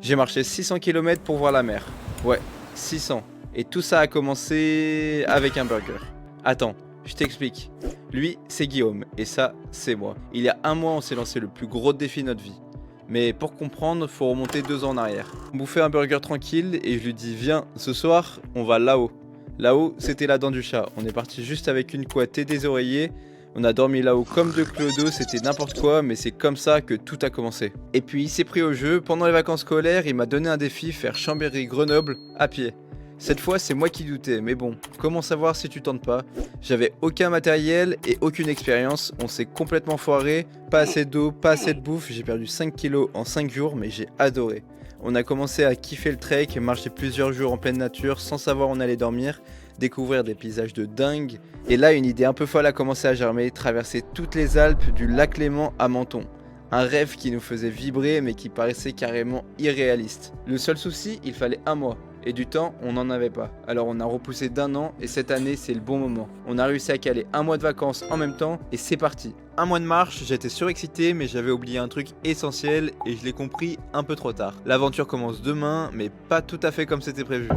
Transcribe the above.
J'ai marché 600 km pour voir la mer. Ouais, 600. Et tout ça a commencé avec un burger. Attends, je t'explique. Lui, c'est Guillaume, et ça, c'est moi. Il y a un mois, on s'est lancé le plus gros défi de notre vie. Mais pour comprendre, faut remonter 2 ans en arrière. On bouffait un burger tranquille, et je lui dis, viens, ce soir, on va là-haut. Là-haut, c'était la dent du chat. On est parti juste avec une couette et des oreillers. On a dormi là-haut comme deux clodos, c'était n'importe quoi, mais c'est comme ça que tout a commencé. Et puis il s'est pris au jeu, pendant les vacances scolaires, il m'a donné un défi, faire Chambéry-Grenoble à pied. Cette fois, c'est moi qui doutais, mais bon, comment savoir si tu tentes pas? J'avais aucun matériel et aucune expérience, on s'est complètement foiré, pas assez d'eau, pas assez de bouffe, j'ai perdu 5 kilos en 5 jours, mais j'ai adoré. On a commencé à kiffer le trek, marcher plusieurs jours en pleine nature sans savoir où on allait dormir, découvrir des paysages de dingue. Et là, une idée un peu folle a commencé à germer, traverser toutes les Alpes du lac Léman à Menton. Un rêve qui nous faisait vibrer mais qui paraissait carrément irréaliste. Le seul souci, il fallait un mois. Et du temps, on n'en avait pas. Alors on a repoussé d'1 an et cette année, c'est le bon moment. On a réussi à caler un mois de vacances en même temps et c'est parti. Un mois de marche, j'étais surexcité mais j'avais oublié un truc essentiel et je l'ai compris un peu trop tard. L'aventure commence demain mais pas tout à fait comme c'était prévu.